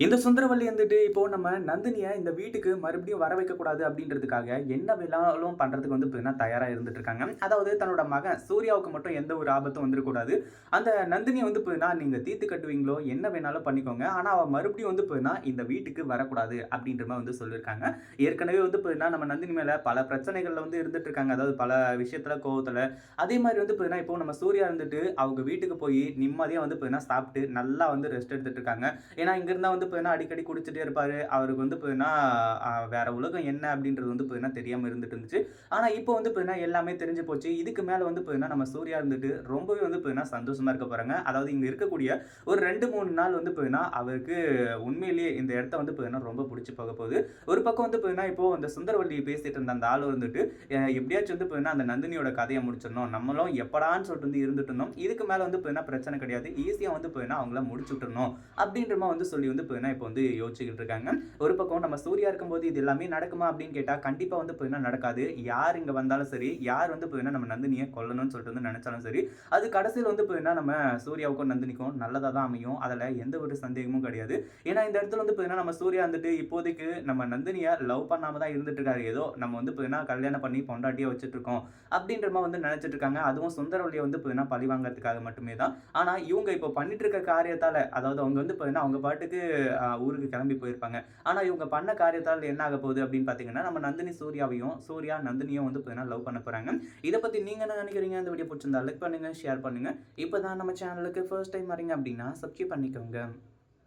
இந்த சுந்தரவல்லி வந்துட்டு இப்போ நம்ம நந்தினிய இந்த வீட்டுக்கு மறுபடியும் வர வைக்கக்கூடாது அப்படின்றதுக்காக என்ன வேணாலும் பண்றதுக்கு வந்து பார்த்தீங்கன்னா தயாரா இருந்துட்டு இருக்காங்க. அதாவது தன்னோட மகன் சூர்யாவுக்கு மட்டும் எந்த ஒரு ஆபத்தும் வந்துடக்கூடாது. அந்த நந்தினிய வந்து பார்த்தீங்கன்னா நீங்க தீர்த்து கட்டுவீங்களோ என்ன வேணாலும் பண்ணிக்கோங்க. ஆனா அவ மறுபடியும் வந்து பார்த்தீங்கன்னா இந்த வீட்டுக்கு வரக்கூடாது அப்படின்ற மாதிரி வந்து சொல்லியிருக்காங்க. ஏற்கனவே வந்து பார்த்தீங்கன்னா நம்ம நந்தினி மேல பல பிரச்சனைகள்ல வந்து இருந்துட்டு இருக்காங்க. அதாவது பல விஷயத்துல கோவத்துல. அதே மாதிரி வந்து பார்த்தீங்கன்னா இப்போ நம்ம சூர்யா இருந்துட்டு அவங்க வீட்டுக்கு போய் நிம்மதியா வந்து பார்த்தீங்கன்னா சாப்பிட்டு நல்லா வந்து ரெஸ்ட் எடுத்துட்டு இருக்காங்க. ஏன்னா இங்க இருந்தா வந்து பார்த்தீங்கன்னா அடிக்கடி குடிச்சிட்டே இருப்பாரு. அவருக்கு வந்து பார்த்தீங்கன்னா வேற உலகம் என்ன அப்படின்றது வந்து பார்த்தீங்கன்னா தெரியாம இருந்துட்டு இருந்துச்சு. ஆனா இப்போ வந்து பார்த்தீங்கன்னா எல்லாமே தெரிஞ்சு போச்சு. இதுக்கு மேல வந்து பார்த்தீங்கன்னா நம்ம சூர்யா இருந்துட்டு ரொம்பவே வந்து பார்த்தீங்கன்னா சந்தோஷமா இருக்க போறாங்க. அதாவது இங்க இருக்கக்கூடிய ஒரு 2, 3 நாள் வந்து பார்த்தீங்கன்னா அவருக்கு உண்மையிலேயே இந்த இடத்த வந்து பார்த்தீங்கன்னா ரொம்ப புடிச்சு போக போகுது. ஒரு பக்கம் வந்து பார்த்தீங்கன்னா இப்போ அந்த சுந்தரவல்லி பேசிட்டு இருந்த அந்த ஆள் வந்துட்டு எப்படியாச்சும் வந்து பார்த்தீங்கன்னா அந்த நந்தினியோட கதைய முடிச்சிடணும். நம்மளும் எப்படான்னு சொல்லிட்டு வந்து இருந்துட்டு இருந்தோம். இதுக்கு மேல வந்து பார்த்தீங்கன்னா பிரச்சனை கிடையாது. ஈஸியா வந்து பார்த்தீங்கன்னா அவங்கள முடிச்சு விட்டுறணும். அப்படின்ற மாதிரி வந்து சொல்லி வந்து பார்த்தீங்கன்னா இப்போ வந்து யோசிச்சுக்கிட்டு இருக்காங்க. ஒரு பக்கம் நம்ம சூர்யா இருக்கும்போது இது எல்லாமே நடக்குமா அப்படின்னு கேட்டா கண்டிப்பா வந்து பார்த்தீங்கன்னா நடக்காது. யார் இங்க வந்தாலும் சரி, யார் வந்து பார்த்தீங்கன்னா நம்ம நந்தினிய கொல்லணும்னு சொல்லிட்டு வந்து நினைச்சாலும் சரி, அது கடைசியில வந்து பார்த்தீங்கன்னா நம்ம சூர்யாவுக்கும் நந்தினிக்கும் நல்லதா தான் அமையும். அதுல எந்த ஒரு சந்தேகமும் கிடையாது. ஏன்னா இந்த இடத்துல வந்து பார்த்தீங்கன்னா நம்ம சூர்யா வந்துட்டு இப்போதைக்கு நம்ம நந்தினிய லவ் பண்ணாம தான் இருந்துட்டு இருக்காரு. ஏதோ நம்ம வந்து பார்த்தீங்கன்னா கல்யாணம் பண்ணி பொண்டாட்டியா வச்சுட்டு இருக்கோம் அப்படின்ற மாதிரி வந்து நினைச்சிட்டு இருக்காங்க. அதுவும் சுந்தரவல்லிய வந்து பார்த்தீங்கன்னா பழி வாங்குறதுக்காக மட்டுமே தான். ஆனா இவங்க இப்போ பண்ணிட்டு இருக்க காரியத்தால அதாவது அவங்க வந்து பார்த்தீங்கன்னா அவங்க பாட்டுக்கு ஊருக்கு கிளம்பி போயிருப்பாங்க. ஆனா இவங்க பண்ண காரியத்தால என்ன ஆக போகுது அப்படின்னு பார்த்தீங்கன்னா, நம்ம நந்தினி சூர்யாவையும், சூர்யா நந்தினியும் வந்து பார்த்தீங்கன்னா லவ் பண்ண போறாங்க. இத பத்தி நீங்க என்ன நினைக்கிறீங்க? இந்த வீடியோ பிடிச்சிருந்தா லைக் பண்ணுங்க, ஷேர் பண்ணுங்க. இப்ப தான் நம்ம சேனலுக்கு ஃபர்ஸ்ட் டைம் வரீங்க அப்படின்னா சப்ஸ்கிரைப் பண்ணிக்கோங்க.